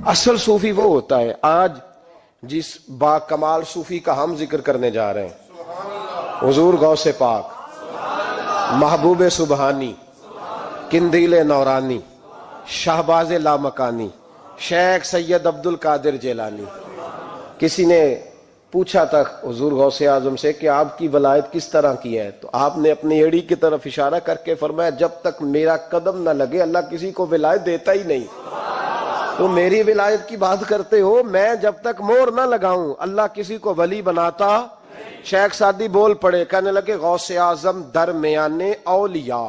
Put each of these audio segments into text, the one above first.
اصل صوفی وہ ہوتا ہے، آج جس با کمال صوفی کا ہم ذکر کرنے جا رہے ہیں، حضور غوث پاک، محبوب سبحانی، قندیل نورانی، شہباز لامکانی، شیخ سید عبد القادر جیلانی۔ کسی نے پوچھا تھا حضور غوث اعظم سے کہ آپ کی ولایت کس طرح کی ہے، تو آپ نے اپنی ایڑی کی طرف اشارہ کر کے فرمایا جب تک میرا قدم نہ لگے اللہ کسی کو ولایت دیتا ہی نہیں۔ تو میری ولایت کی بات کرتے ہو، میں جب تک مور نہ لگاؤں اللہ کسی کو ولی بناتا۔ شیخ سعدی بول پڑے، کہنے لگے غوث اعظم درمیان اولیاء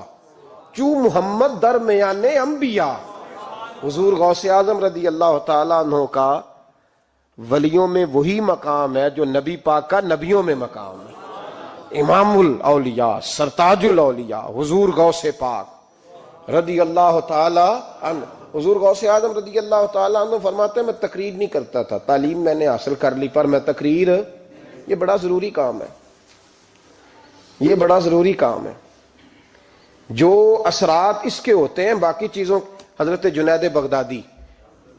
چوں محمد درمیان انبیاء۔ حضور غوث اعظم رضی اللہ تعالیٰ عنہ کا ولیوں میں وہی مقام ہے جو نبی پاک کا نبیوں میں مقام ہے۔ امام الاولیاء، سرتاج الاولیاء حضور غوث پاک رضی اللہ تعالی عنہ۔ حضور غوث اعظم رضی اللہ تعالی عنہ فرماتے ہیں میں تقریر نہیں کرتا تھا، تعلیم میں نے حاصل کر لی پر میں تقریر، یہ بڑا ضروری کام ہے، یہ بڑا ضروری کام ہے۔ جو اثرات اس کے ہوتے ہیں باقی چیزوں، حضرت جنید بغدادی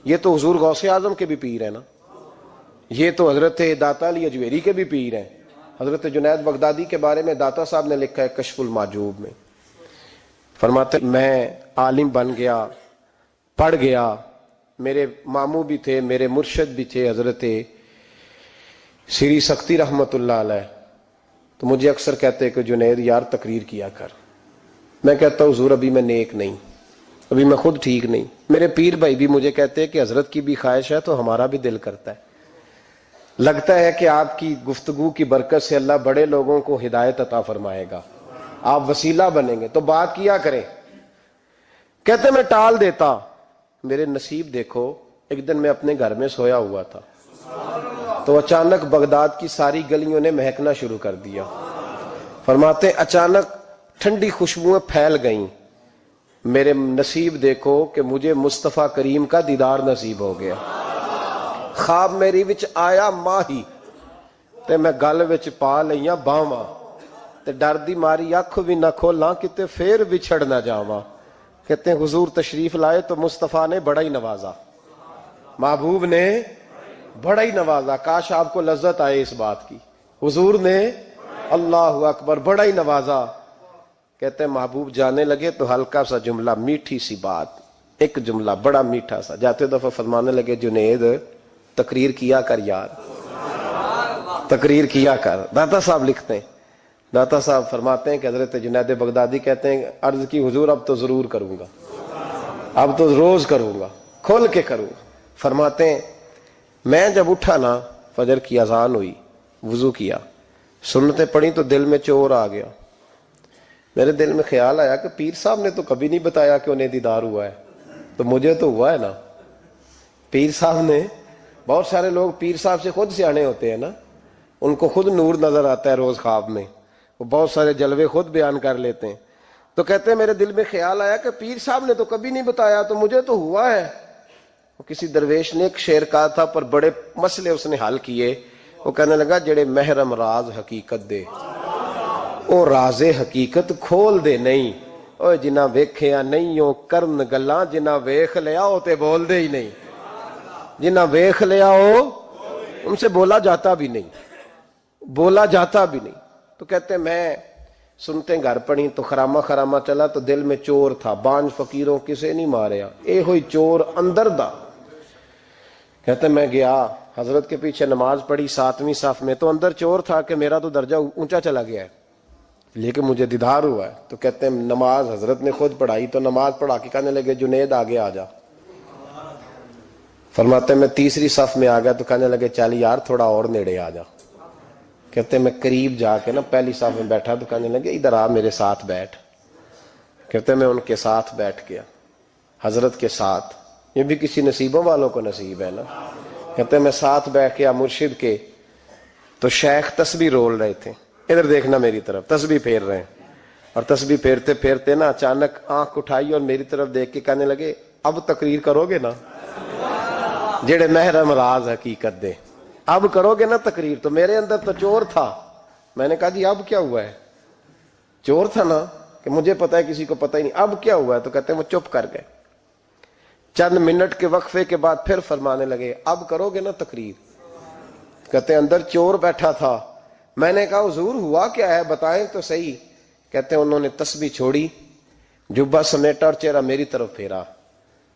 یہ تو حضور غوث اعظم کے بھی پیر ہیں نا، یہ تو حضرت داتا علی اجویری کے بھی پیر ہیں۔ حضرت جنید بغدادی کے بارے میں داتا صاحب نے لکھا ہے کشف المعجوب میں، فرماتے میں عالم بن گیا، پڑھ گیا، میرے ماموں بھی تھے، میرے مرشد بھی تھے حضرت سری سختی رحمت اللہ علیہ، تو مجھے اکثر کہتے کہ جنید یار تقریر کیا کر۔ میں کہتا ہوں حضور ابھی میں نیک نہیں، ابھی میں خود ٹھیک نہیں۔ میرے پیر بھائی بھی مجھے کہتے ہیں کہ حضرت کی بھی خواہش ہے تو ہمارا بھی دل کرتا ہے، لگتا ہے کہ آپ کی گفتگو کی برکت سے اللہ بڑے لوگوں کو ہدایت عطا فرمائے گا، آپ وسیلہ بنیں گے تو بات کیا کریں۔ کہتے میں ٹال دیتا، میرے نصیب دیکھو، ایک دن میں اپنے گھر میں سویا ہوا تھا تو اچانک بغداد کی ساری گلیوں نے مہکنا شروع کر دیا۔ فرماتے اچانک ٹھنڈی خوشبوئیں پھیل گئیں، میرے نصیب دیکھو کہ مجھے مصطفیٰ کریم کا دیدار نصیب ہو گیا۔ خواب میری وچ آیا ماہی تے میں گل وچ پا لئیاں باواں تے ڈر دی ماری اکھ بھی نہ کھولاں کتے پھر وچھڑ نہ جاواں۔ کہتے ہیں حضور تشریف لائے تو مصطفیٰ نے بڑا ہی نوازا، محبوب نے بڑا ہی نوازا۔ کاش آپ کو لذت آئے اس بات کی، حضور نے اللہ اکبر بڑا ہی نوازا۔ کہتے ہیں محبوب جانے لگے تو ہلکا سا جملہ، میٹھی سی بات، ایک جملہ بڑا میٹھا سا، جاتے دفعہ فرمانے لگے جنید تقریر کیا کر یار، تقریر کیا کر۔ داتا صاحب لکھتے ہیں، داتا صاحب فرماتے ہیں کہ حضرت جنید بغدادی کہتے ہیں عرض کی حضور اب تو ضرور کروں گا، اب تو روز کروں گا، کھول کے کروں گا۔ فرماتے ہیں میں جب اٹھا نا، فجر کی اذان ہوئی، وضو کیا، سنتیں پڑھی تو دل میں چور آ گیا۔ میرے دل میں خیال آیا کہ پیر صاحب نے تو کبھی نہیں بتایا کہ انہیں دیدار ہوا ہے، تو مجھے تو ہوا ہے نا۔ پیر صاحب نے، بہت سارے لوگ پیر صاحب سے خود سیانے ہوتے ہیں نا، ان کو خود نور نظر آتا ہے روز خواب میں، وہ بہت سارے جلوے خود بیان کر لیتے ہیں۔ تو کہتے ہیں میرے دل میں خیال آیا کہ پیر صاحب نے تو کبھی نہیں بتایا تو مجھے تو ہوا ہے۔ وہ کسی درویش نے ایک شعر کہا تھا پر بڑے مسئلے اس نے حل کیے۔ وہ کہنے لگا جڑے محرم راز حقیقت دے او راز حقیقت کھول دے نہیں، او جنہ ویکھیا نہیں او کرن گلاں، جنہ ویکھ لیا او تے بول دے ہی نہیں، جنہ ویکھ لیا ہو ان سے بولا جاتا بھی نہیں، بولا جاتا بھی نہیں۔ تو کہتے میں سنتے گھر پڑی تو خرامہ خرامہ چلا تو دل میں چور تھا، بانج فقیروں کسے نہیں ماریا، اے ہوئی چور اندر دا۔ کہتے میں گیا حضرت کے پیچھے نماز پڑھی 7ویں صف میں، تو اندر چور تھا کہ میرا تو درجہ اونچا چلا گیا ہے لیکن مجھے دیدار ہوا ہے۔ تو کہتے ہیں نماز حضرت نے خود پڑھائی تو نماز پڑھا کے کہنے لگے جنید آگے آ جا۔ فرماتے میں 3ری صف میں آ گیا تو کہنے لگے چل یار تھوڑا اور نیڑے آ جا۔ کہتے میں قریب جا کے نا پہلی صف میں بیٹھا تو کہنے لگے ادھر آ میرے ساتھ بیٹھ۔ کہتے میں ان کے ساتھ بیٹھ گیا، حضرت کے ساتھ، یہ بھی کسی نصیبوں والوں کو نصیب ہے نا۔ کہتے میں ساتھ بیٹھ گیا مرشد کے، تو شیخ تسبیح رول رہے تھے، ادھر دیکھنا میری طرف، تسبیح پھیر رہے ہیں، اور تسبیح پھیرتے پھیرتے نا اچانک آنکھ اٹھائی اور میری طرف دیکھ کے کہنے لگے اب تقریر کرو گے نا، جڑے محرم راز حقیقت دے، اب کرو گے نا تقریر۔ تو میرے اندر تو چور تھا، میں نے کہا جی اب کیا ہوا ہے؟ چور تھا نا کہ مجھے پتا ہے کسی کو پتہ ہی نہیں، اب کیا ہوا ہے؟ تو کہتے ہیں وہ چپ کر گئے۔ چند منٹ کے وقفے کے بعد پھر فرمانے لگے اب کرو گے نا تقریر؟ کہتے ہیں اندر چور بیٹھا تھا، میں نے کہا حضور ہوا کیا ہے بتائیں تو صحیح۔ کہتے ہیں انہوں نے تسبیح چھوڑی، جبہ سمیٹا اور چہرہ میری طرف پھیرا،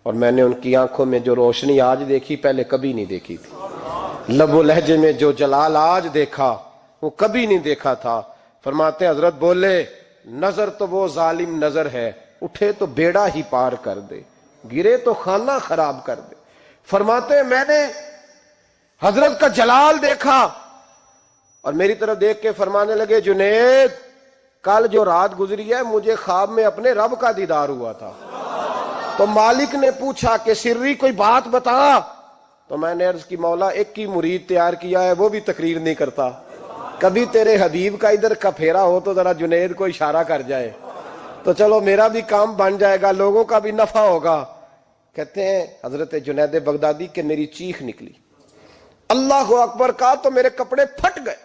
اور میں نے ان کی آنکھوں میں جو روشنی آج دیکھی پہلے کبھی نہیں دیکھی تھی، لب و لہجے میں جو جلال آج دیکھا وہ کبھی نہیں دیکھا تھا۔ فرماتے ہیں حضرت بولے نظر تو وہ ظالم نظر ہے، اٹھے تو بیڑا ہی پار کر دے، گرے تو خانہ خراب کر دے۔ فرماتے ہیں میں نے حضرت کا جلال دیکھا اور میری طرف دیکھ کے فرمانے لگے جنید کل جو رات گزری ہے مجھے خواب میں اپنے رب کا دیدار ہوا تھا۔ تو مالک نے پوچھا کہ سری کوئی بات بتا، تو میں نے عرض کی مولا ایک ہی مرید تیار کیا ہے وہ بھی تقریر نہیں کرتا، کبھی تیرے حبیب کا ادھر کا پھیرا ہو تو ذرا جنید کو اشارہ کر جائے تو چلو میرا بھی کام بن جائے گا، لوگوں کا بھی نفع ہوگا۔ کہتے ہیں حضرت جنید بغدادی کہ میری چیخ نکلی، اللہ اکبر کہا تو میرے کپڑے پھٹ گئے،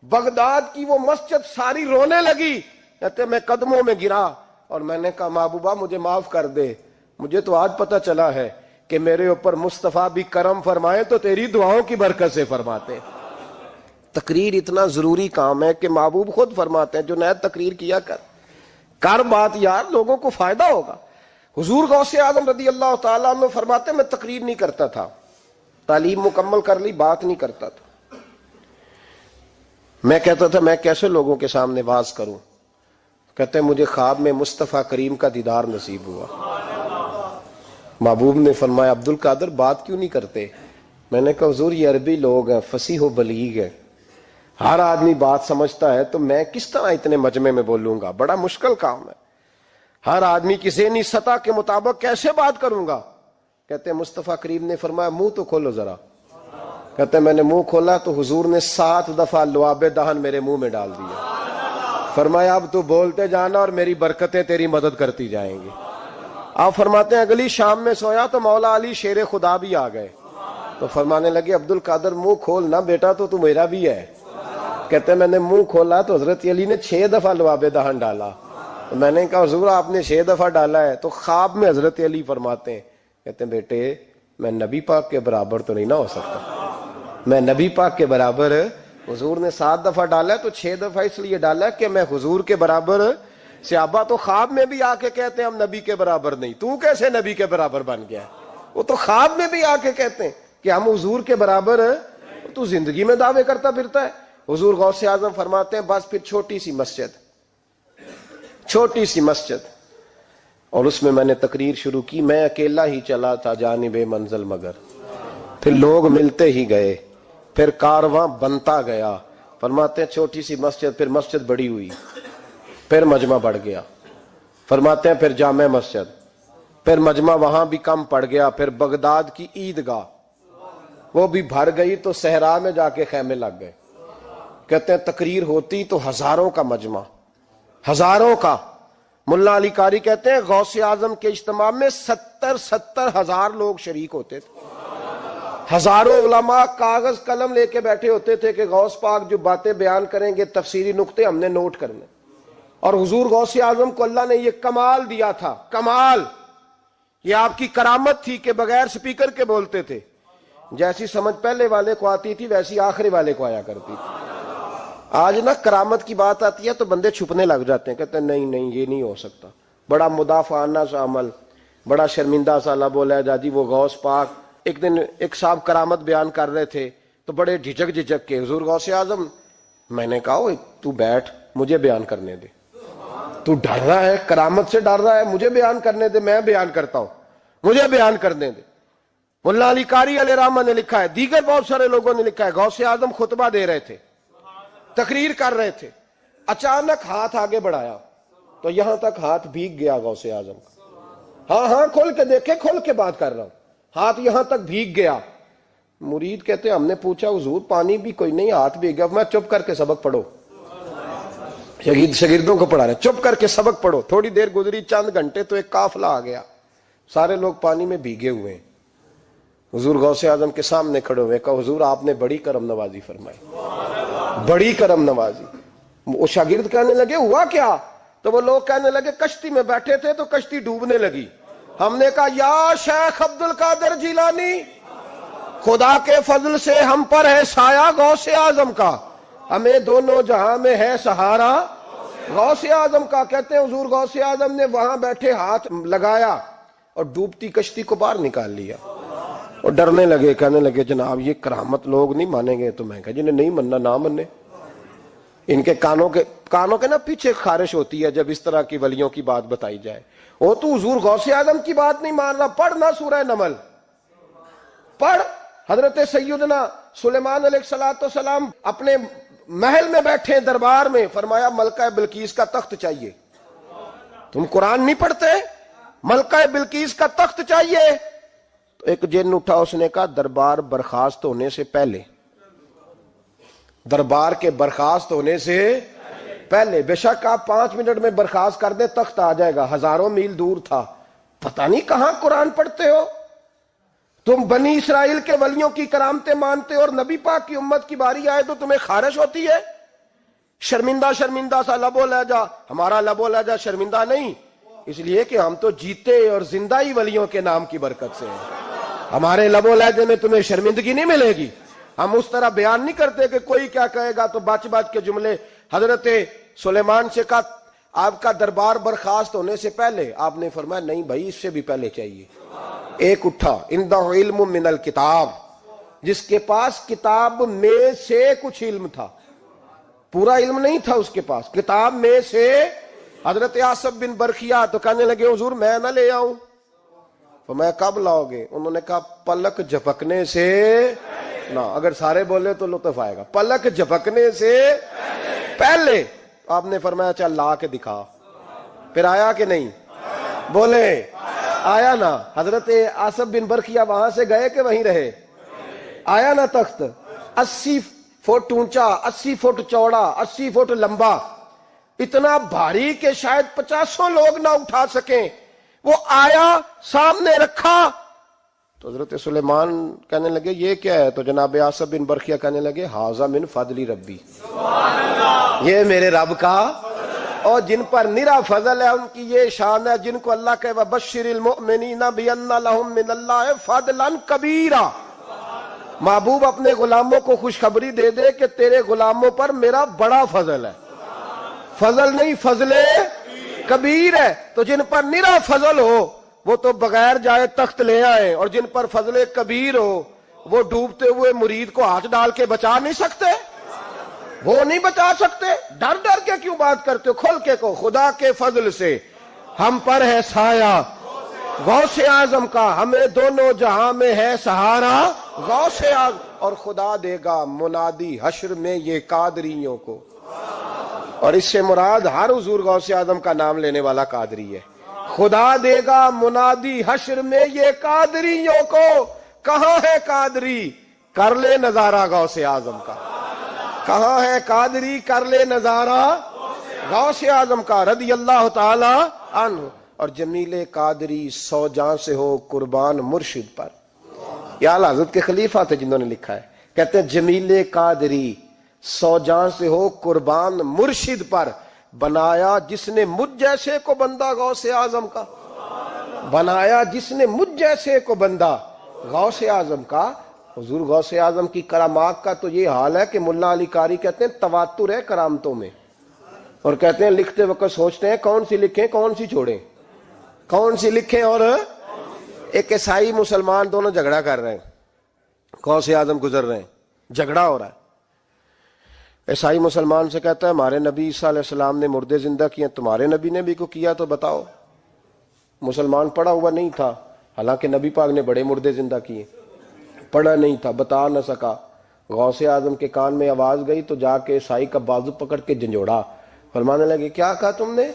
بغداد کی وہ مسجد ساری رونے لگی۔ کہتے میں قدموں میں گرا اور میں نے کہا محبوبہ مجھے معاف کر دے، مجھے تو آج پتہ چلا ہے کہ میرے اوپر مصطفیٰ بھی کرم فرمائے تو تیری دعاؤں کی برکت سے فرماتے۔ تقریر اتنا ضروری کام ہے کہ محبوب خود فرماتے ہیں جنید تقریر کیا کر بات یار، لوگوں کو فائدہ ہوگا۔ حضور غوث اعظم رضی اللہ تعالیٰ عنہ فرماتے میں تقریر نہیں کرتا تھا، تعلیم مکمل کر لی بات نہیں کرتا تھا، میں کہتا تھا میں کیسے لوگوں کے سامنے واز کروں۔ کہتے ہیں مجھے خواب میں مصطفیٰ کریم کا دیدار نصیب ہوا، محبوب نے فرمایا عبد القادر بات کیوں نہیں کرتے؟ میں نے کہا حضور یہ عربی لوگ ہیں، فصیح و بلیغ ہیں، ہر آدمی بات سمجھتا ہے تو میں کس طرح اتنے مجمع میں بولوں گا، بڑا مشکل کام ہے، ہر آدمی کی ذہنی سطح کے مطابق کیسے بات کروں گا؟ کہتے ہیں مصطفیٰ کریم نے فرمایا منہ تو کھولو ذرا۔ کہتے ہیں میں نے منہ کھولا تو حضور نے 7 دفعہ لعاب دہن میرے منہ میں ڈال دیا، فرمایا اب تو بولتے جانا اور میری برکتیں تیری مدد کرتی جائیں گی۔ آپ فرماتے ہیں اگلی شام میں سویا تو مولا علی شیر خدا بھی آ گئے، تو فرمانے لگے عبد القادر منہ کھول نہ بیٹا تو میرا بھی ہے۔ کہتے ہیں میں نے منہ کھولا تو حضرت علی نے 6 دفعہ لعاب دہن ڈالا، تو میں نے کہا حضور آپ نے 6 دفعہ ڈالا ہے، تو خواب میں حضرت علی فرماتے ہیں کہتے ہیں بیٹے میں نبی پاک کے برابر تو نہیں نہ ہو سکتا، میں نبی پاک کے برابر، حضور نے 7 دفعہ ڈالا ہے تو 6 دفعہ اس لیے ڈالا ہے کہ میں حضور کے برابر۔ صحابہ تو خواب میں بھی آ کے کہتے ہیں ہم نبی کے برابر نہیں، تو کیسے نبی کے برابر بن گیا؟ وہ تو خواب میں بھی آ کے کہتے ہیں کہ ہم حضور کے برابر ہیں، تو زندگی میں دعوے کرتا پھرتا ہے۔ حضور غوث اعظم فرماتے ہیں بس پھر چھوٹی سی مسجد اور اس میں نے تقریر شروع کی، میں اکیلا ہی چلا تھا جانب منزل مگر، پھر لوگ ملتے ہی گئے، پھر کارواں بنتا گیا۔ فرماتے ہیں چھوٹی سی مسجد، پھر مسجد بڑی ہوئی، پھر مجمع بڑھ گیا۔ فرماتے ہیں پھر جامع مسجد، پھر مجمع وہاں بھی کم پڑ گیا، پھر بغداد کی عیدگاہ وہ بھی بھر گئی تو صحرا میں جا کے خیمے لگ گئے۔ کہتے ہیں تقریر ہوتی تو ہزاروں کا مجمع، ہزاروں کا۔ ملا علی قاری کہتے ہیں غوث اعظم کے اجتماع میں 70 ہزار لوگ شریک ہوتے تھے، ہزاروں علماء کاغذ قلم لے کے بیٹھے ہوتے تھے کہ غوث پاک جو باتیں بیان کریں گے تفسیری نقطے ہم نے نوٹ کرنے۔ اور حضور غوث اعظم کو اللہ نے یہ کمال دیا تھا، کمال، یہ آپ کی کرامت تھی کہ بغیر سپیکر کے بولتے تھے، جیسی سمجھ پہلے والے کو آتی تھی ویسی آخری والے کو آیا کرتی تھی۔ آج نا کرامت کی بات آتی ہے تو بندے چھپنے لگ جاتے ہیں، کہتے ہیں نہیں یہ نہیں ہو سکتا، بڑا مدافعانہ سا عمل، بڑا شرمندہ سا لب و لہجہ جی وہ غوث پاک۔ ایک دن ایک صاحب کرامت بیان کر رہے تھے تو بڑے جھجک کے حضور غوث اعظم، میں نے کہا تو بیٹھ مجھے بیان کرنے دے، تو ڈر رہا ہے کرامت سے ڈر رہا ہے، مجھے بیان کرنے دے، میں بیان کرتا ہوں، مجھے بیان کرنے دے۔ ملا علی قاری علیہ رحمہ نے لکھا ہے، دیگر بہت سارے لوگوں نے لکھا ہے، غوث اعظم خطبہ دے رہے تھے، تقریر کر رہے تھے، اچانک ہاتھ آگے بڑھایا تو یہاں تک ہاتھ بھیگ گیا غوث اعظم کا۔ ہاں کھول کے دیکھے، کھول کے بات کر رہا ہوں، ہاتھ یہاں تک بھیگ گیا۔ مرید کہتے ہم نے پوچھا حضور پانی بھی کوئی نہیں، ہاتھ بھیگ گیا۔ میں چپ کر کے سبق پڑھو، شاگردوں کو پڑھا رہے، چپ کر کے سبق پڑھو۔ تھوڑی دیر گزری، چند گھنٹے تو ایک قافلہ آ گیا، سارے لوگ پانی میں بھیگے ہوئے ہیں۔ حضور غوث اعظم کے سامنے کھڑے ہوئے، کہا حضور آپ نے بڑی کرم نوازی فرمائی، بڑی کرم نوازی۔ وہ شاگرد کہنے لگے ہوا کیا؟ تو وہ لوگ کہنے لگے کشتی میں بیٹھے تھے تو کشتی ڈوبنے لگی، ہم نے کہا یا شیخ عبد القادر جیلانی، خدا کے فضل سے ہم پر ہے سایہ غوث اعظم کا، ہمیں دونوں جہاں میں ہے سہارا غوث اعظم کا۔ کہتے ہیں حضور غوث اعظم نے وہاں بیٹھے ہاتھ لگایا اور ڈوبتی کشتی کو باہر نکال لیا، اور ڈرنے لگے، کہنے لگے جناب یہ کرامت لوگ نہیں مانیں گے۔ تو میں کہا جنہیں نہیں مننا نہ منے، ان کے کانوں کے نا پیچھے خارش ہوتی ہے جب اس طرح کی ولیوں کی بات بتائی جائے۔ وہ تو حضور غوث اعظم کی بات نہیں مان رہا، پڑھنا سورہ نمل پڑھ۔ حضرت سیدنا سلیمان علیہ السلام اپنے محل میں بیٹھے دربار میں، فرمایا ملکہ بلقیس کا تخت چاہیے۔ تم قرآن نہیں پڑھتے؟ ملکہ بلقیس کا تخت چاہیے۔ تو ایک جن اٹھا، اس نے کہا دربار برخاست ہونے سے پہلے، دربار کے برخاست ہونے سے پہلے، بے شک آپ 5 منٹ میں برخاست کر دیں تخت آ جائے گا، ہزاروں میل دور تھا۔ پتہ نہیں کہاں قرآن پڑھتے ہو تم، بنی اسرائیل کے ولیوں کی کرامتیں مانتے ہو، اور نبی پاک کی امت کی باری آئے تو تمہیں خارش ہوتی ہے۔ شرمندہ سا لب و لہجہ، ہمارا لب و لہجہ شرمندہ نہیں، اس لیے کہ ہم تو جیتے اور زندہ ہی ولیوں کے نام کی برکت سے ہیں۔ ہمارے لب و لہجے میں تمہیں شرمندگی نہیں ملے گی۔ ہم اس طرح بیان نہیں کرتے کہ کوئی کیا کہے گا تو بچ کے جملے۔ حضرت سلیمان سے کہا آپ کا دربار برخاست ہونے سے پہلے، آپ نے فرمایا نہیں بھائی اس سے بھی پہلے چاہیے۔ ایک اٹھا، عندہ علم من الکتاب، جس کے پاس کتاب میں سے کچھ علم تھا، پورا علم نہیں تھا اس کے پاس، کتاب میں سے۔ حضرت آصف بن برخیا تو کہنے لگے حضور میں نہ لے آؤں۔ تو میں کب لاؤ گے؟ انہوں نے کہا پلک جھپکنے سے نہ، اگر سارے بولے تو لطف آئے گا، پلک جھپکنے سے پہلے۔ آپ نے فرمایا چل لا کے دکھا۔ پھر آیا کہ نہیں؟ بولے آیا نا۔ حضرت آصف بن برخیا وہاں سے گئے کہ وہیں رہے؟ آیا نا تخت، 80 فٹ اونچا، 80 فٹ چوڑا، 80 فٹ لمبا، اتنا بھاری کہ شاید 50 لوگ نہ اٹھا سکیں۔ وہ آیا، سامنے رکھا، تو حضرت سلیمان کہنے لگے یہ کیا ہے؟ تو جناب آصف بن برخیا کہنے لگے ھذا من فضل ربی، یہ میرے رب کا، اور جن پر نرا فضل ہے ان کی یہ شان ہے، جن کو اللہ کہ وبشر المؤمنین بان لهم من اللہ فضلا کبیرا۔ محبوب اپنے غلاموں کو خوشخبری دے دے کہ تیرے غلاموں پر میرا بڑا فضل ہے، فضل نہیں فضل کبیر ہے۔ تو جن پر نرا فضل ہو وہ تو بغیر جائے تخت لے آئے، اور جن پر فضل کبیر ہو وہ ڈوبتے ہوئے مرید کو ہاتھ ڈال کے بچا نہیں سکتے، وہ نہیں بچا سکتے۔ ڈر ڈر کے کیوں بات کرتے ہو؟ کھول کے کو خدا کے فضل سے ہم پر ہے سایہ غوث اعظم کا، ہمیں دونوں جہاں میں ہے سہارا غوث اعظم، اور خدا دے گا منادی حشر میں یہ قادریوں کو۔ اور اس سے مراد ہر حضور غوث اعظم کا نام لینے والا قادری ہے۔ خدا دے گا منادی حشر میں یہ قادریوں کو۔ کہاں ہے قادری؟ کر لے نظارہ غوث اعظم کا۔ کہاں ہے قادری؟ کر لے نظارہ غوث اعظم کا رضی اللہ تعالی عنہ۔ اور جمیل قادری 100 جاں سے ہو قربان مرشد پر۔ یہ اعلیٰ حضرت کے خلیفہ تھے جنہوں نے لکھا ہے، کہتے ہیں جمیل قادری 100 جاں سے ہو قربان مرشد پر، بنایا جس نے مجھ جیسے کو بندہ غوث اعظم کا، بنایا جس نے مجھ جیسے کو بندہ غوث اعظم کا۔ حضور غوث اعظم کی کرامات کا تو یہ حال ہے کہ ملا علی قاری کہتے ہیں تواتر ہے کرامتوں میں، اور کہتے ہیں لکھتے وقت سوچتے ہیں کون سی لکھیں کون سی چھوڑیں، کون سی لکھیں۔ اور ایک عیسائی مسلمان دونوں جھگڑا کر رہے ہیں، غوث اعظم گزر رہے ہیں، جھگڑا ہو رہا ہے۔ عیسائی مسلمان سے کہتا ہے ہمارے نبی عیسیٰ علیہ السلام نے مردے زندہ کیے، تمہارے نبی نے بھی کو کیا تو بتاؤ۔ مسلمان پڑھا ہوا نہیں تھا، حالانکہ نبی پاک نے بڑے مردے زندہ کیے، پڑھا نہیں تھا، بتا نہ سکا۔ غوث اعظم کے کان میں آواز گئی تو جا کے عیسائی کا بازو پکڑ کے جھنجھوڑا، فرمانے لگے کیا کہا تم نے؟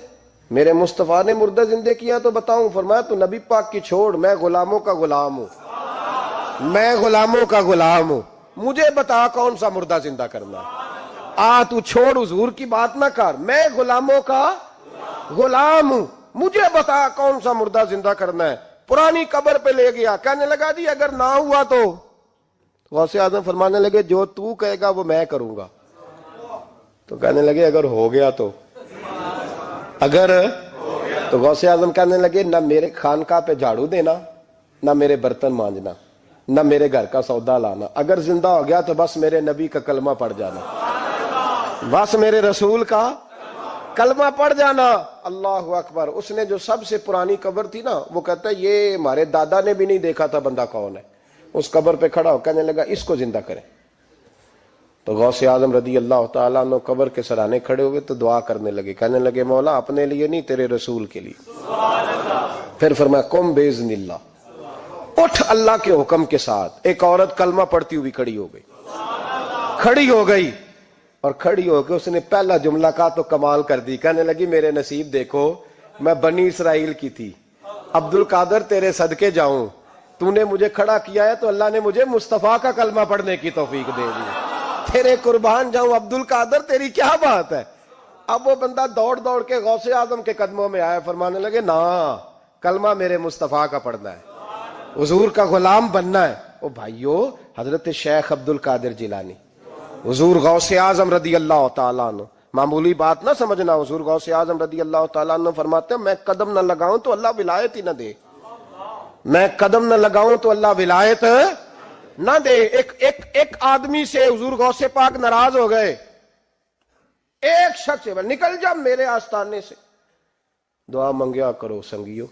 میرے مصطفیٰ نے مردہ زندہ کیا تو بتاؤں؟ فرمایا تو نبی پاک کی چھوڑ، میں غلاموں کا غلام ہوں، میں غلاموں کا غلام ہوں، مجھے بتا کون سا مردہ زندہ کرنا ہے۔ تو چھوڑ حضور کی بات نہ کر، میں غلاموں کا غلام ہوں، مجھے بتا کون سا مردہ زندہ کرنا ہے۔ پرانی قبر پہ لے گیا، کہنے لگا جی اگر نہ ہوا تو غوث اعظم فرمانے لگے جو تو کہے گا وہ میں کروں گا۔ تو کہنے لگے اگر ہو گیا تو، اگر تو غوث اعظم کہنے لگے نہ میرے خانقاہ پہ جھاڑو دینا، نہ میرے برتن مانجنا، نہ میرے گھر کا سودا لانا، اگر زندہ ہو گیا تو بس میرے نبی کا کلمہ پڑھ جانا، بس میرے رسول کا کلمہ پڑھ جانا۔ اللہ اکبر۔ اس نے جو سب سے پرانی قبر تھی نا، وہ کہتا ہے یہ ہمارے دادا نے بھی نہیں دیکھا تھا بندہ کون ہے، اس قبر پہ کھڑا ہو کہنے لگا اس کو زندہ کریں۔ تو غوث اعظم رضی اللہ تعالیٰ عنہ قبر کے سرانے کھڑے ہوئے تو دعا کرنے لگے، کہنے لگے مولا اپنے لیے نہیں، تیرے رسول کے لیے۔ پھر فرمایا قم باذن اللہ، اٹھ اللہ کے حکم کے ساتھ۔ ایک عورت کلمہ پڑھتی ہوئی کھڑی ہو گئی، کھڑی ہو گئی، اور کھڑی ہو کے اس نے پہلا جملہ کہا تو کمال کر دی، کہنے لگی میرے نصیب دیکھو، میں بنی اسرائیل کی تھی، عبد القادر تیرے صدقے جاؤں، تو نے مجھے کھڑا کیا ہے تو اللہ نے مجھے مصطفیٰ کا کلمہ پڑھنے کی توفیق دے دی، تیرے قربان جاؤں عبد القادر، تیری کیا بات ہے۔ اب وہ بندہ دوڑ دوڑ کے غوث اعظم کے قدموں میں آیا، فرمانے لگے نا کلمہ میرے مصطفیٰ کا پڑھنا ہے، حضور کا غلام بننا ہے۔ او بھائیو، حضرت شیخ عبد القادر جیلانی، حضور غوث اعظم رضی اللہ تعالیٰ عنہ، معمولی بات نہ سمجھنا، حضور غوث اعظم رضی اللہ تعالیٰ عنہ فرماتے ہیں میں قدم نہ لگاؤں تو اللہ ولایت ہی نہ دے، میں قدم نہ لگاؤں تو اللہ ولایت نہ دے۔ ایک آدمی سے حضور غوث پاک ناراض ہو گئے، ایک شخص سے نکل جا میرے آستانے سے، دعا منگیا کرو سنگیو،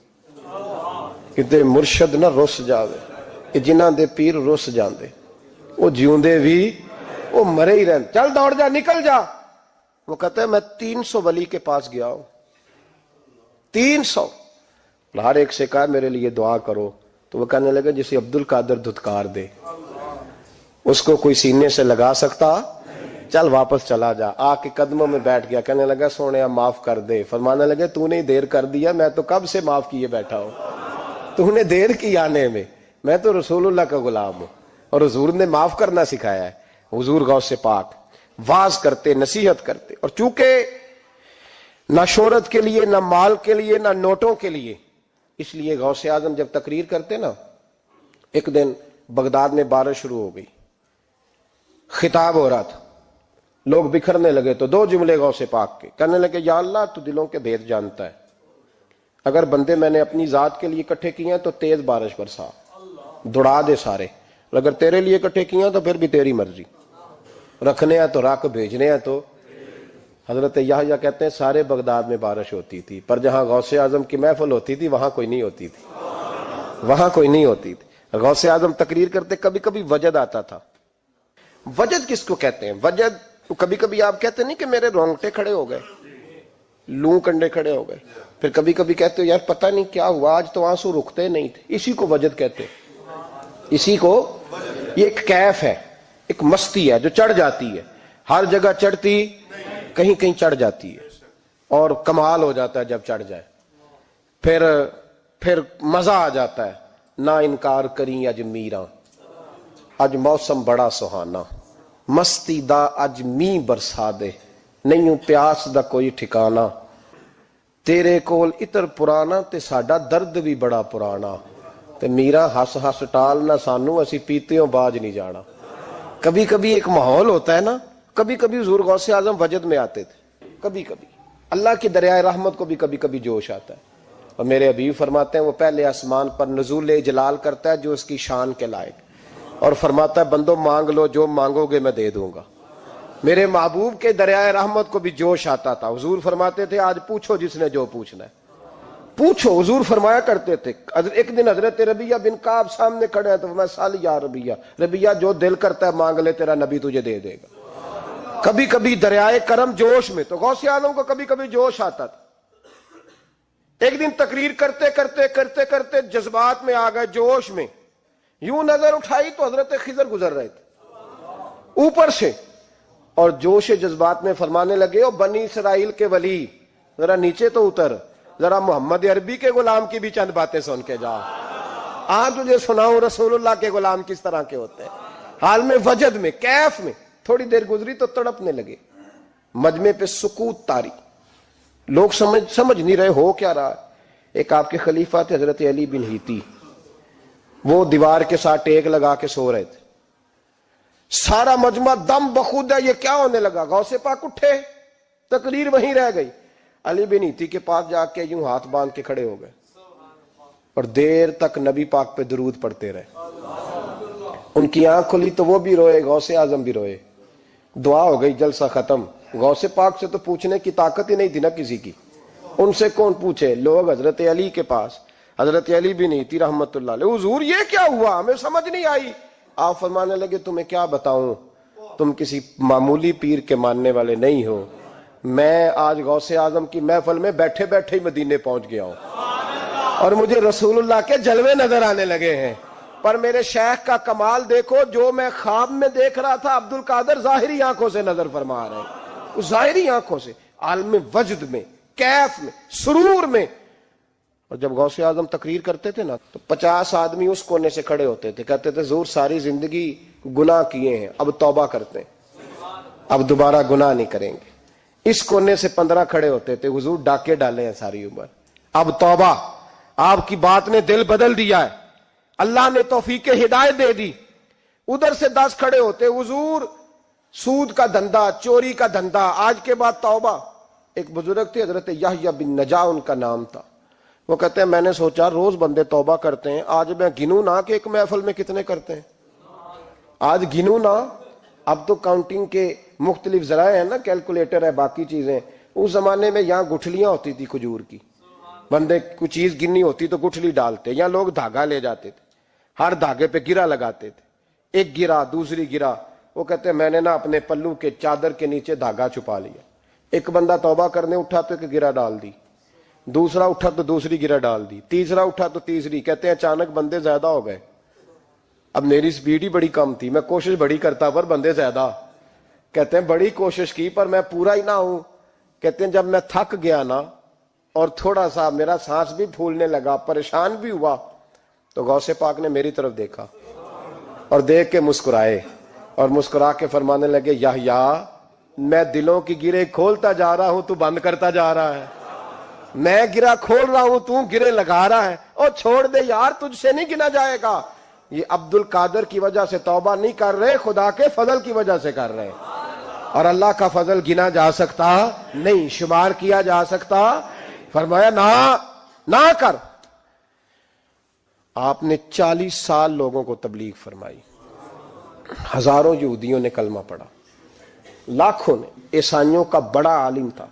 کتے مرشد نہ رس جاوے، جنہاں دے پیر رس جاندے، وہ جیوندے بھی وہ مرے ہی رہن، چل دوڑ جا نکل جا۔ وہ کہتا ہے میں 300 ولی کے پاس گیا ہوں، 300، ہر ایک سے کہا میرے لیے دعا کرو، تو وہ کہنے لگا جسے عبد القادر دھتکار دے اس کو کوئی سینے سے لگا سکتا، چل واپس چلا جا۔ آ کے قدموں میں بیٹھ گیا، کہنے لگا سونیا معاف کر دے، فرمانے لگے تو نے دیر کر دیا، میں تو کب سے معاف کیے بیٹھا ہوں، تو نے دیر کی آنے میں تو رسول اللہ کا غلام ہوں، اور حضور نے معاف کرنا سکھایا ہے۔ حضور غوث پاک واز کرتے، نصیحت کرتے، اور چونکہ نہ شہرت کے لیے، نہ مال کے لیے، نہ نوٹوں کے لیے، اس لیے غوث اعظم جب تقریر کرتے نا، ایک دن بغداد میں بارش شروع ہو گئی، خطاب ہو رہا تھا، لوگ بکھرنے لگے، تو 2 جملے غوث پاک کے، کہنے لگے یا اللہ تو دلوں کے بھید جانتا ہے، اگر بندے میں نے اپنی ذات کے لیے اکٹھے کیے ہیں تو تیز بارش برسا، دوڑا دے سارے، اگر تیرے لیے اکٹھے کیے ہیں تو پھر بھی تیری مرضی، رکھنے ہیں تو رکھ، بھیجنے ہیں تو۔ حضرت یحییٰ کہتے ہیں سارے بغداد میں بارش ہوتی تھی، پر جہاں غوث اعظم کی محفل ہوتی تھی وہاں کوئی نہیں ہوتی تھی، وہاں کوئی نہیں ہوتی تھی۔ غوث اعظم تقریر کرتے، کبھی کبھی وجد آتا تھا۔ وجد کس کو کہتے ہیں؟ وجد کبھی کبھی آپ کہتے نہیں کہ میرے رونگٹے کھڑے ہو گئے، لوں کنڈے کھڑے ہو گئے، پھر کبھی کبھی کہتے ہو یار پتہ نہیں کیا ہوا آج تو آنسو رکتے نہیں تھے، اسی کو وجد کہتے ہیں، اسی کو، یہ ایک کیف ہے، ایک مستی ہے جو چڑھ جاتی ہے، ہر جگہ چڑھتی کہیں کہیں چڑھ جاتی ہے، اور کمال ہو جاتا ہے جب چڑھ جائے، پھر مزہ آ جاتا ہے۔ نہ انکار کریں اج میراں، اج موسم بڑا سہانا، مستی دا اج می برسا دے، نہیں پیاس دا کوئی ٹھکانا، تیرے کول اتر پرانا تے ساڈا درد بھی بڑا پرانا، تے میرا ہس ہس ٹال نہ سانو اسی پیتیوں باج نہیں جانا۔ کبھی کبھی ایک ماحول ہوتا ہے نا، کبھی کبھی حضور غوث اعظم وجد میں آتے تھے، کبھی کبھی اللہ کی دریائے رحمت کو بھی کبھی کبھی جوش آتا ہے، اور میرے حبیب فرماتے ہیں وہ پہلے آسمان پر نزول جلال کرتا ہے جو اس کی شان کے لائق، اور فرماتا ہے بندو مانگ لو جو مانگو گے میں دے دوں گا۔ میرے محبوب کے دریائے رحمت کو بھی جوش آتا تھا، حضور فرماتے تھے آج پوچھو جس نے جو پوچھنا ہے پوچھو، حضور فرمایا کرتے تھے۔ ایک دن حضرت ربیہ بن کعب سامنے کھڑے ہیں تو میں سال یا ربیہ جو دل کرتا ہے مانگ لے تیرا نبی تجھے دے دے گا۔ کبھی کبھی دریائے کرم جوش میں، تو غوث اعظم کو کبھی کبھی جوش آتا تھا۔ ایک دن تقریر کرتے کرتے کرتے کرتے جذبات میں آ گئے، جوش میں، یوں نظر اٹھائی تو حضرت خضر گزر رہے تھے اوپر سے، اور جوش جذبات میں فرمانے لگے او بنی اسرائیل کے ولی ذرا نیچے تو اتر، ذرا محمد عربی کے غلام کی بھی چند باتیں سن کے جا، آج تجھے سناؤں رسول اللہ کے غلام کس طرح کے ہوتے ہیں۔ حال میں وجد میں، کیف میں، تھوڑی دیر گزری تو تڑپنے لگے، مجمع پہ سکوت تاری، لوگ سمجھ نہیں رہے ہو کیا رہا۔ ایک آپ کے خلیفہ تھے حضرت علی بن ہیتی، وہ دیوار کے ساتھ ٹیک لگا کے سو رہے تھے، سارا مجمع دم بخود ہے، یہ کیا ہونے لگا؟ غوث پاک اٹھے، تقریر وہیں رہ گئی، علی بن ایتی کے پاس جا کے یوں ہاتھ باندھ کے کھڑے ہو گئے اور دیر تک نبی پاک پہ درود پڑھتے رہے. ان کی آنکھ کھلی تو وہ بھی روئے, غوث اعظم بھی روئے. دعا ہو گئی, جلسہ ختم. غوث پاک سے تو پوچھنے کی طاقت ہی نہیں تھی نا کسی کی, ان سے کون پوچھے. لوگ حضرت علی کے پاس, حضرت علی بن ایتی رحمت اللہ علیہ, حضور یہ کیا ہوا, ہمیں سمجھ نہیں آئی. آپ فرمانے لگے تمہیں کیا بتاؤں, تم کسی معمولی پیر کے ماننے والے نہیں ہو. میں آج غوث اعظم کی محفل میں بیٹھے بیٹھے ہی مدینے پہنچ گیا ہوں اور مجھے رسول اللہ کے جلوے نظر آنے لگے ہیں. پر میرے شیخ کا کمال دیکھو, جو میں خواب میں دیکھ رہا تھا عبد القادر ظاہری آنکھوں سے نظر فرما رہے ہیں, ظاہری آنکھوں سے, عالم وجد میں, کیف میں, سرور میں. اور جب غوث اعظم تقریر کرتے تھے نا تو 50 آدمی اس کونے سے کھڑے ہوتے تھے, کہتے تھے حضور ساری زندگی گناہ کیے ہیں, اب توبہ کرتے ہیں, اب دوبارہ گناہ نہیں کریں گے. اس کونے سے 15 کھڑے ہوتے تھے, حضور ڈاکے ڈالے ہیں ساری عمر, اب توبہ. آپ کی بات نے دل بدل دیا ہے, اللہ نے توفیق ہدایت دے دی. ادھر سے 10 کھڑے ہوتے, حضور سود کا دھندا, چوری کا دھندا, آج کے بعد توبہ. ایک بزرگ تھے حضرت یحییٰ بن نجا ان کا نام تھا. وہ کہتے ہیں میں نے سوچا روز بندے توبہ کرتے ہیں, آج میں گنوں نہ کہ ایک محفل میں کتنے کرتے ہیں, آج گنوں نہ. اب تو کاؤنٹنگ کے مختلف ذرائع ہیں نا, کیلکولیٹر ہے, باقی چیزیں. اس زمانے میں یہاں گٹھلیاں ہوتی تھی کھجور کی, بندے کوئی چیز گننی ہوتی تو گٹھلی ڈالتے, یا لوگ دھاگا لے جاتے تھے, ہر دھاگے پہ گرا لگاتے تھے, ایک گرا دوسری گرا. وہ کہتے ہیں میں نے نا اپنے پلو کے چادر کے نیچے دھاگا چھپا لیا. ایک بندہ توبہ کرنے اٹھا تو ایک گرا ڈال دی, دوسرا اٹھا تو دوسری گرا ڈال دی, تیسرا اٹھا تو تیسری. کہتے ہیں اچانک بندے زیادہ ہو گئے. اب میری سپیڈ ہی بڑی کم تھی, میں کوشش بڑی کرتا پر بندے زیادہ. کہتے ہیں بڑی کوشش کی پر میں پورا ہی نہ ہوں. کہتے ہیں جب میں تھک گیا نا اور تھوڑا سا میرا سانس بھی پھولنے لگا, پریشان بھی ہوا, تو غوث پاک نے میری طرف دیکھا اور دیکھ کے مسکرائے اور مسکرا کے فرمانے لگے یحییٰ میں دلوں کی گرے کھولتا جا رہا ہوں, تو بند کرتا جا رہا ہے. میں گرا کھول رہا ہوں, تو گرے لگا رہا ہے. اور چھوڑ دے یار, تجھ سے نہیں گنا جائے گا. یہ عبد القادر کی وجہ سے توبہ نہیں کر رہے, خدا کے فضل کی وجہ سے کر رہے. اور اللہ کا فضل گنا جا سکتا نہیں, شمار کیا جا سکتا. فرمایا نہ کر. آپ نے 40 سال لوگوں کو تبلیغ فرمائی, ہزاروں یہودیوں نے کلمہ پڑھا, لاکھوں نے. عیسائیوں کا بڑا عالم تھا,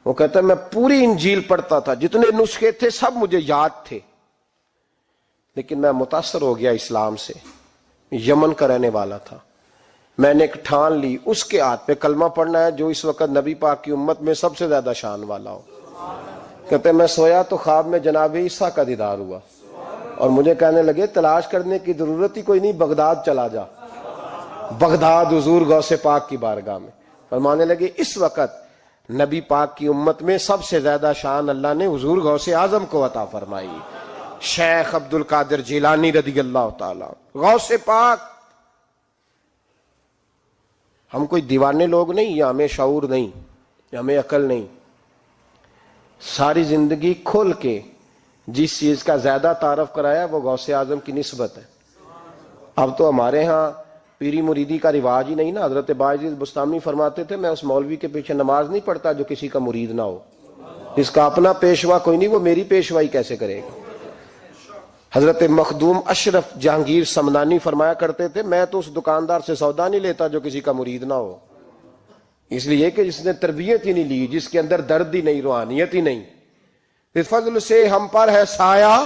وہ کہتا ہے میں پوری انجیل پڑھتا تھا, جتنے نسخے تھے سب مجھے یاد تھے, لیکن میں متاثر ہو گیا اسلام سے. یمن کا رہنے والا تھا. میں نے ایک ٹھان لی, اس کے ہاتھ پہ کلمہ پڑھنا ہے جو اس وقت نبی پاک کی امت میں سب سے زیادہ شان والا ہو. کہتے ہیں میں سویا تو خواب میں جناب عیسیٰ کا دیدار ہوا اور مجھے کہنے لگے تلاش کرنے کی ضرورت ہی کوئی نہیں, بغداد چلا جا. بغداد حضور غوث پاک کی بارگاہ میں. فرمانے لگے اس وقت نبی پاک کی امت میں سب سے زیادہ شان اللہ نے حضور غوث اعظم کو عطا فرمائی, شیخ عبد القادر جیلانی رضی اللہ تعالی. غوث پاک. ہم کوئی دیوانے لوگ نہیں, یا ہمیں شعور نہیں, یا ہمیں عقل نہیں. ساری زندگی کھول کے جس چیز کا زیادہ تعارف کرایا وہ غوث اعظم کی نسبت ہے. اب تو ہمارے ہاں پیری مریدی کا رواج ہی نہیں نا. حضرت باعزیز بستامی فرماتے تھے میں اس مولوی کے پیچھے نماز نہیں پڑھتا جو کسی کا مرید نہ ہو. اس کا اپنا پیشوا کوئی نہیں, وہ میری پیشوائی کیسے کرے گا. حضرت مخدوم اشرف جہانگیر سمنانی فرمایا کرتے تھے میں تو اس دکاندار سے سودا نہیں لیتا جو کسی کا مرید نہ ہو. اس لیے کہ جس نے تربیت ہی نہیں لی, جس کے اندر درد ہی نہیں, روحانیت ہی نہیں. اس فضل سے ہم پر ہے سایہ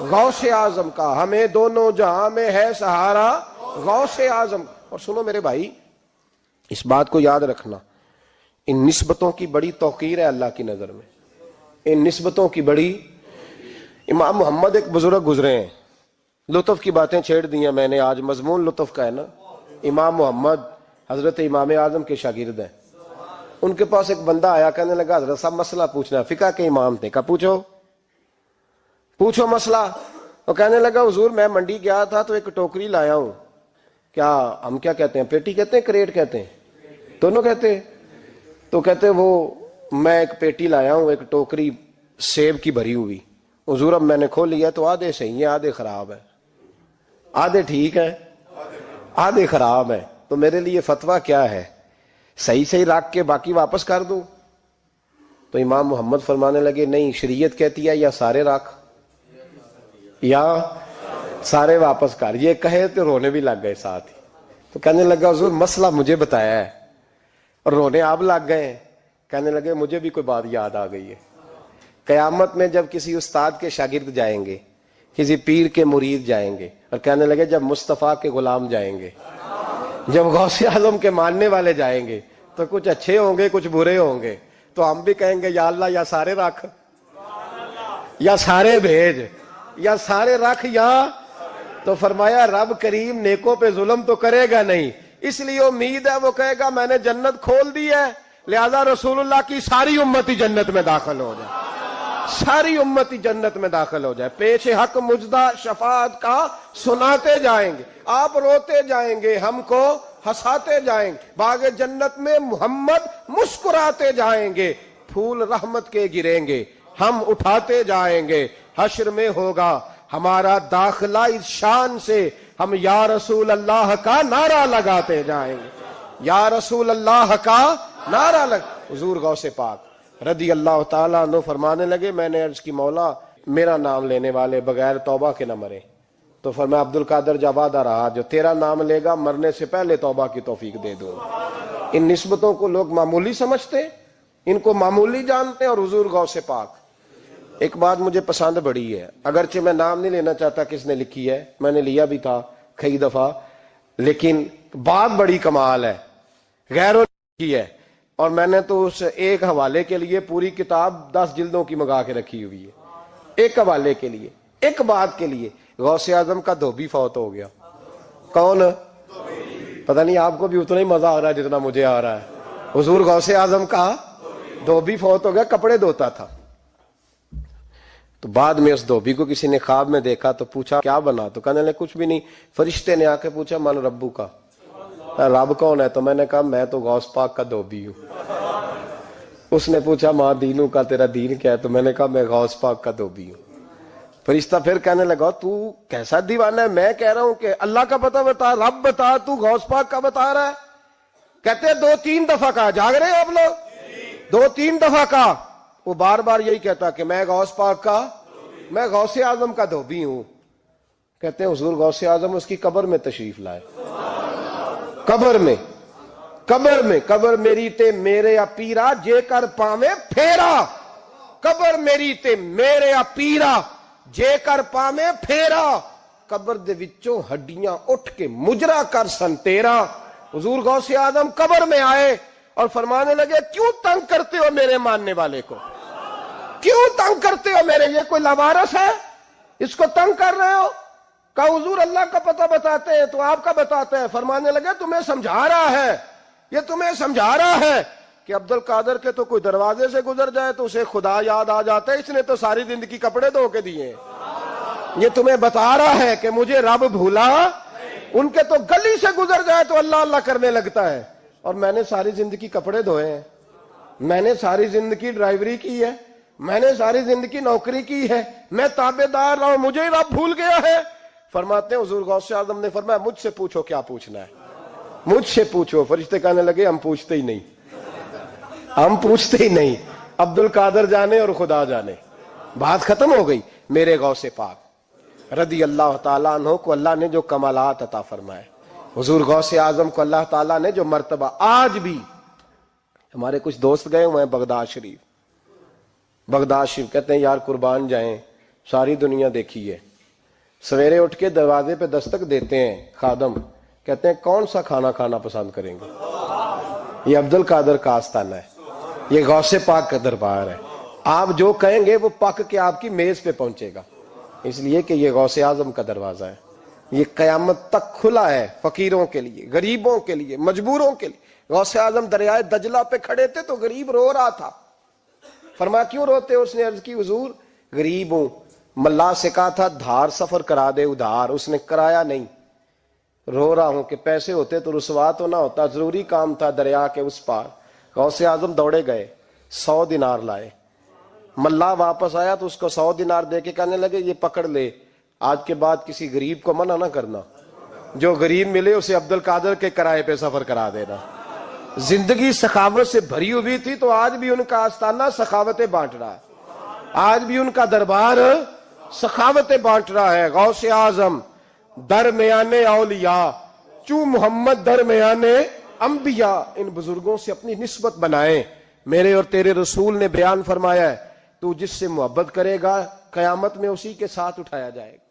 غوث اعظم کا, ہمیں دونوں جہاں میں ہے سہارا غوث اعظم. اور سنو میرے بھائی, اس بات کو یاد رکھنا, ان نسبتوں کی بڑی توقیر ہے اللہ کی نظر میں, ان نسبتوں کی بڑی. امام محمد ایک بزرگ گزرے ہیں, لطف کی باتیں چھیڑ دی ہیں میں نے, آج مضمون لطف کا ہے نا. امام محمد حضرت امام اعظم کے شاگرد ہیں. ان کے پاس ایک بندہ آیا, کہنے لگا حضرت صاحب مسئلہ پوچھنا ہے. فقہ کے امام تھے, کہا پوچھو مسئلہ. وہ کہنے لگا حضور میں منڈی گیا تھا تو ایک ٹوکری لایا ہوں. کیا ہم کیا کہتے ہیں, پیٹی کہتے ہیں کریٹ کہتے ہیں, دونوں کہتے ہیں. تو کہتے وہ میں ایک پیٹی لایا ہوں, ایک ٹوکری سیب کی بھری ہوئی. حضور اب میں نے کھول لیا تو آدھے صحیح ہیں, آدھے خراب ہیں, آدھے ٹھیک ہیں, آدھے خراب ہیں. تو میرے لیے فتویٰ کیا ہے, صحیح رکھ کے باقی واپس کر دوں تو امام محمد فرمانے لگے نہیں، شریعت کہتی ہے یا سارے رکھ یا سارے واپس کر۔ یہ کہے تو رونے بھی لگ گئے ساتھ ہی۔ تو کہنے لگا حضور مسئلہ مجھے بتایا ہے، اور رونے آپ لگ گئے ہیں۔ کہنے لگے مجھے بھی کوئی بات یاد آ گئی ہے۔ قیامت میں جب کسی استاد کے شاگرد جائیں گے، کسی پیر کے مرید جائیں گے، اور کہنے لگے جب مصطفیٰ کے غلام جائیں گے، جب غوث اعظم کے ماننے والے جائیں گے، تو کچھ اچھے ہوں گے کچھ برے ہوں گے، تو ہم بھی کہیں گے یا اللہ یا سارے رکھ یا سارے بھیج یا سارے رکھ یا۔ تو فرمایا رب کریم نیکوں پہ ظلم تو کرے گا نہیں، اس لیے امید ہے وہ کہے گا میں نے جنت کھول دی ہے، لہذا رسول اللہ کی ساری امتی جنت میں داخل ہو جائے، ساری امتی جنت میں داخل ہو جائے۔ پیش حق مجدہ شفاعت کا سناتے جائیں گے، آپ روتے جائیں گے، ہم کو ہنساتے جائیں گے، باغ جنت میں محمد مسکراتے جائیں گے، پھول رحمت کے گریں گے، ہم اٹھاتے جائیں گے۔ حشر میں ہوگا ہمارا داخلہ اس شان سے، ہم یا رسول اللہ کا نعرہ لگاتے جائیں گے، یا رسول اللہ کا نعرہ حضور غوث پاک رضی اللہ تعالیٰ عنہ فرمانے لگے میں نے عرض کی مولا میرا نام لینے والے بغیر توبہ کے نہ مرے۔ تو فرمایا عبد القادر جب وعدہ رہا جو تیرا نام لے گا مرنے سے پہلے توبہ کی توفیق دے دوں۔ ان نسبتوں کو لوگ معمولی سمجھتے، ان کو معمولی جانتے، اور حضور غوث پاک۔ ایک بات مجھے پسند بڑی ہے، اگرچہ میں نام نہیں لینا چاہتا کس نے لکھی ہے، میں نے لیا بھی تھا کئی دفعہ، لیکن بات بڑی کمال ہے، غیروں نے لکھی ہے، اور میں نے تو اس ایک حوالے کے لیے پوری کتاب 10 جلدوں کی منگا کے رکھی ہوئی ہے، ایک حوالے کے لیے، ایک بات کے لیے۔ غوث اعظم کا دھوبی فوت ہو گیا۔ کون؟ پتہ نہیں آپ کو بھی اتنا ہی مزہ آ رہا ہے جتنا مجھے آ رہا ہے۔ حضور غوث اعظم کا دھوبی فوت ہو گیا، کپڑے دھوتا تھا۔ تو بعد میں اس دھوبی کو کسی نے خواب میں دیکھا تو پوچھا کیا بنا؟ تو کہنے لگے کچھ بھی نہیں۔ فرشتے نے آ کے پوچھا من ربو کا، رب کون ہے؟ تو میں نے کہا میں تو غوث پاک کا دھوبی ہوں۔ اس نے پوچھا ماں دینوں کا، تیرا دین کیا ہے؟ تو میں نے کہا میں غوث پاک کا دھوبی ہوں۔ فرشتہ پھر کہنے لگا تو کیسا دیوانہ ہے، میں کہہ رہا ہوں کہ اللہ کا پتہ بتا، رب بتا، تو غوث پاک کا بتا رہا ہے؟ کہتے 2-3 دفعہ کہا، جاگ رہے ہیں آپ لوگ؟ 2-3 دفعہ کہا، وہ بار بار یہی کہتا کہ میں غوث پاک کا، میں غوث اعظم کا دھوبی ہوں۔ کہتے ہیں حضور غوث اعظم اس کی قبر میں تشریف لائے، قبر میری تے میرے اپیرا جے کر پاویں پھیرا، قبر میری تے میرے اپیرا جے کر پاویں پھیرا، قبر دے وچوں ہڈیاں اٹھ کے مجرا کر سن تیرا۔ حضور غوث اعظم قبر میں آئے اور فرمانے لگے کیوں تنگ کرتے ہو میرے ماننے والے کو، کیوں تنگ کرتے ہو میرے، یہ کوئی لوارث ہے اس کو تنگ کر رہے ہو؟ کہا حضور اللہ کا پتہ بتاتے ہیں تو آپ کا بتاتے ہیں۔ فرمانے لگے تمہیں سمجھا رہا ہے، یہ تمہیں سمجھا رہا ہے کہ عبد القادر کے تو کوئی دروازے سے گزر جائے تو اسے خدا یاد آ جاتا ہے، اس نے تو ساری زندگی کپڑے دھو کے دیے۔ یہ تمہیں بتا رہا ہے کہ مجھے رب بھولا، ان کے تو گلی سے گزر جائے تو اللہ اللہ کرنے لگتا ہے، اور میں نے ساری زندگی کپڑے دھوئے ہیں، میں نے ساری زندگی ڈرائیوری کی ہے، میں نے ساری زندگی نوکری کی ہے، میں تابع دار رہا ہوں، مجھے رب بھول گیا ہے۔ فرماتے ہیں حضور غوث اعظم نے فرمایا مجھ سے پوچھو کیا پوچھنا ہے، مجھ سے پوچھو۔ فرشتے کہنے لگے ہم پوچھتے ہی نہیں، ہم پوچھتے ہی نہیں، عبد القادر جانے اور خدا جانے۔ بات ختم ہو گئی۔ میرے غوث پاک رضی اللہ تعالیٰ عنہ کو اللہ نے جو کمالات عطا فرمائے، حضور غوث اعظم کو اللہ تعالیٰ نے جو مرتبہ، آج بھی ہمارے کچھ دوست گئے ہوئے ہیں بغداد شریف، کہتے ہیں یار قربان جائیں، ساری دنیا دیکھی ہے، سویرے اٹھ کے دروازے پہ دستک دیتے ہیں خادم، کہتے ہیں کون سا کھانا کھانا پسند کریں گے؟ یہ عبد القادر کا آستانہ ہے، یہ غوث پاک کا دربار ہے، آپ جو کہیں گے وہ پک کے آپ کی میز پہ پہنچے گا، اس لیے کہ یہ غوث اعظم کا دروازہ ہے، یہ قیامت تک کھلا ہے، فقیروں کے لیے، غریبوں کے لیے، مجبوروں کے لیے۔ غوث اعظم دریائے دجلہ پہ کھڑے تھے تو غریب رو رہا تھا، فرمایا کیوں روتے؟ اس نے عرض کی حضور غریب ہوں، ملا سے کہا تھا دھار سفر کرا دے ادھار، اس نے کرایا نہیں، رو رہا ہوں کہ پیسے ہوتے تو رسوا تو نہ ہوتا، ضروری کام تھا دریا کے اس پار۔ غوث اعظم دوڑے گئے، 100 دینار لائے، ملا واپس آیا تو اس کو 100 دینار دے کے کہنے لگے یہ پکڑ لے، آج کے بعد کسی غریب کو منع نہ کرنا، جو غریب ملے اسے عبد القادر کے کرائے پہ سفر کرا دینا۔ زندگی سخاوت سے بھری ہوئی تھی تو آج بھی ان کا آستانہ سخاوتیں بانٹ رہا ہے، آج بھی ان کا دربار سخاوتیں بانٹ رہا ہے۔ غوث اعظم درمیان اولیاء چو محمد درمیان انبیاء، ان بزرگوں سے اپنی نسبت بنائیں۔ میرے اور تیرے رسول نے بیان فرمایا ہے تو جس سے محبت کرے گا قیامت میں اسی کے ساتھ اٹھایا جائے گا۔